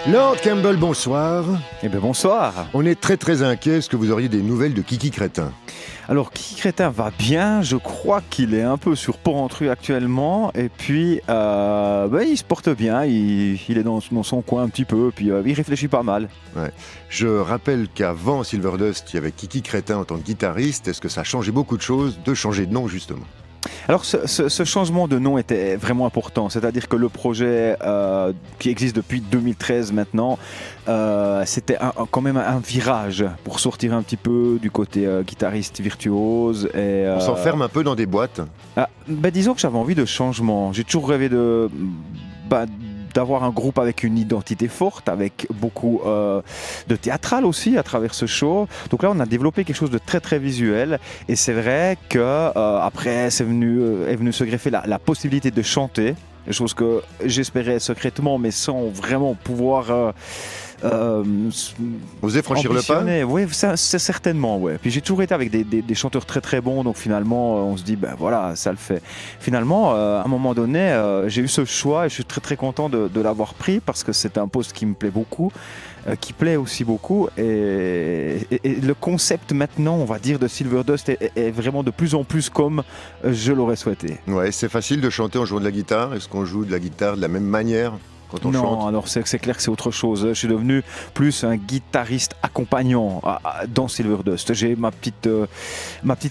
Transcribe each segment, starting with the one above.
Lord Campbell, bonsoir. Eh bien bonsoir. On est très inquiet. Est-ce que vous auriez des nouvelles de Kiki Crétin? Alors Kiki Crétin va bien, je crois qu'il est un peu sur Porrentruy actuellement et puis il se porte bien, il est dans son coin un petit peu, puis il réfléchit pas mal. Ouais. Je rappelle qu'avant Silverdust, il y avait Kiki Crétin en tant que guitariste. Est-ce que ça a changé beaucoup de choses de changer de nom justement? Alors ce changement de nom était vraiment important, c'est-à-dire que le projet qui existe depuis 2013 maintenant, c'était quand même un virage pour sortir un petit peu du côté guitariste virtuose. Et, on s'enferme un peu dans des boîtes. Disons que j'avais envie de changement, j'ai toujours rêvé d'avoir un groupe avec une identité forte, avec beaucoup de théâtral aussi à travers ce show. Donc là, on a développé quelque chose de très visuel. Et c'est vrai que après, est venu se greffer la possibilité de chanter, chose que j'espérais secrètement, mais sans vraiment pouvoir. Osez franchir le pas? Oui, c'est certainement, ouais. Puis j'ai toujours été avec des chanteurs très bons, donc finalement, on se dit, ben voilà, ça le fait. Finalement, à un moment donné, j'ai eu ce choix et je suis très content de l'avoir pris parce que c'est un poste qui me plaît beaucoup, qui plaît aussi beaucoup. Et le concept maintenant, on va dire, de Silverdust est vraiment de plus en plus comme je l'aurais souhaité. Ouais, c'est facile de chanter en jouant de la guitare. Est-ce qu'on joue de la guitare de la même manière quand on chante? Non, alors c'est clair que c'est autre chose. Je suis devenu plus un guitariste accompagnant dans Silverdust. J'ai ma petite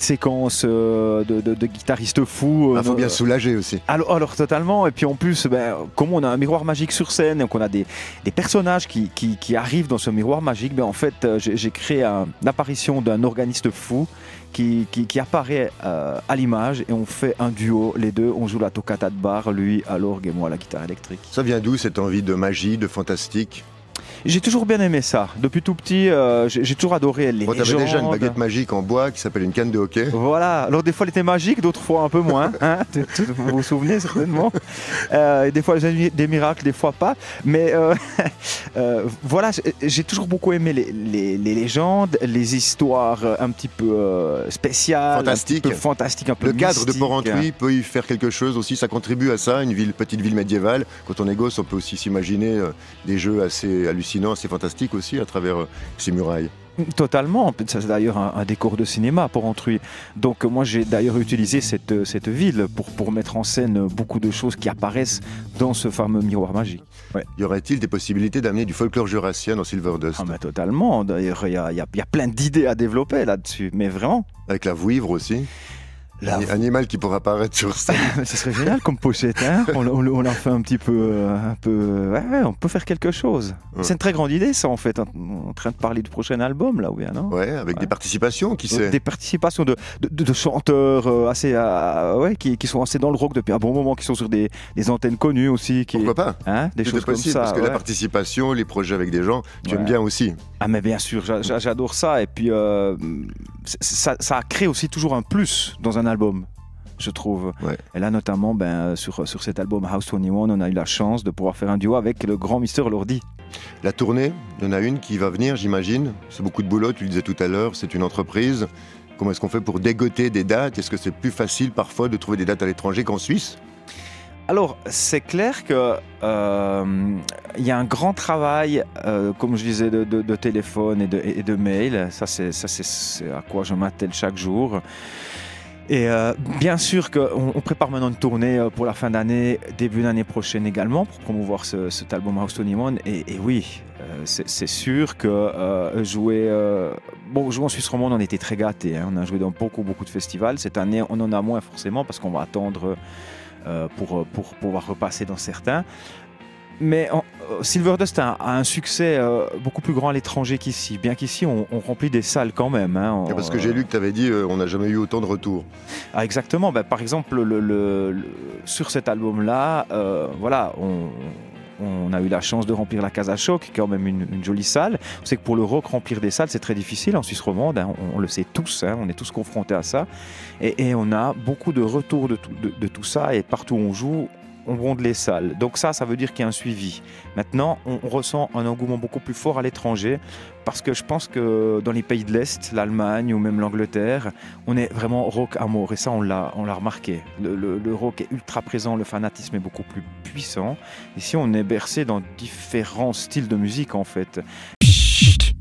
séquence de guitariste fou. Il faut bien soulager aussi. Alors totalement. Et puis en plus, comme on a un miroir magique sur scène, donc on a des personnages qui arrivent dans ce miroir magique, en fait, j'ai créé l'apparition d'un organiste fou qui apparaît à l'image et on fait un duo, les deux, on joue la toccata de Bach, lui à l'orgue et moi à la guitare électrique. Ça vient d'où cette envie de magie, de fantastique? J'ai toujours bien aimé ça. Depuis tout petit, j'ai toujours adoré les légendes. T'avais déjà une baguette magique en bois qui s'appelle une canne de hockey. Voilà. Alors des fois elle était magique, d'autres fois un peu moins. Hein. Vous vous souvenez certainement. Des fois des miracles, des fois pas. Mais voilà, j'ai toujours beaucoup aimé les légendes, les histoires un petit peu spéciales, fantastiques, un peu le cadre mystique. de Porrentruy peut y faire quelque chose aussi. Ça contribue à ça, petite ville médiévale. Quand on est gosse, on peut aussi s'imaginer des jeux assez hallucinants, assez fantastiques aussi à travers ces murailles. Totalement, c'est d'ailleurs un décor de cinéma Porrentruy. Donc moi j'ai d'ailleurs utilisé cette ville pour mettre en scène beaucoup de choses qui apparaissent dans ce fameux miroir magique. Ouais. Y aurait-il des possibilités d'amener du folklore jurassien dans Silverdust? Totalement, d'ailleurs il y a plein d'idées à développer là-dessus, mais vraiment. Avec la vouivre aussi? Animal qui pourra apparaître sur scène. Ce serait génial comme pochette, hein. On l'a fait un petit peu, on peut faire quelque chose. Ouais. C'est une très grande idée ça en fait, en train de parler du prochain album là, oui, non? Ouais, avec des participations, qui sait? Des participations de chanteurs assez, qui sont assez dans le rock depuis un bon moment, qui sont sur des antennes connues aussi. Pourquoi pas? Hein, des choses comme ça. Parce que la participation, les projets avec des gens, tu aimes bien aussi. Ah mais bien sûr, j'adore ça et puis ça crée aussi toujours un plus dans un album, je trouve. Ouais. Et là notamment sur cet album House 21, on a eu la chance de pouvoir faire un duo avec le grand Mister Lordi. La tournée, il y en a une qui va venir, j'imagine. C'est beaucoup de boulot, tu le disais tout à l'heure, c'est une entreprise. Comment est-ce qu'on fait pour dégoter des dates? Est-ce que c'est plus facile parfois de trouver des dates à l'étranger qu'en Suisse? Alors, c'est clair que y a un grand travail, comme je disais, de téléphone et de mail. Ça, c'est à quoi je m'attelle chaque jour. Et bien sûr qu'on prépare maintenant une tournée pour la fin d'année, début d'année prochaine également, pour promouvoir cet album House 21. Et oui, c'est sûr que jouer en Suisse romande, on était très gâtés. Hein. On a joué dans beaucoup de festivals. Cette année, on en a moins forcément parce qu'on va attendre pour pouvoir repasser dans certains. Mais Silverdust a un succès beaucoup plus grand à l'étranger qu'ici, bien qu'ici on remplit des salles quand même. Hein, parce que j'ai lu que tu avais dit on n'a jamais eu autant de retours. Ah, exactement, par exemple sur cet album-là, on a eu la chance de remplir la Casa Choc, qui est quand même une jolie salle. On sait que pour le rock, remplir des salles, c'est très difficile en Suisse romande, hein, on le sait tous, hein, on est tous confrontés à ça. Et on a beaucoup de retours de tout ça, et partout où on joue, on ronde les salles. Donc ça veut dire qu'il y a un suivi. Maintenant, on ressent un engouement beaucoup plus fort à l'étranger parce que je pense que dans les pays de l'Est, l'Allemagne ou même l'Angleterre, on est vraiment rock à mort et ça, on l'a remarqué. Le rock est ultra présent, le fanatisme est beaucoup plus puissant. Ici, on est bercé dans différents styles de musique en fait. Chut.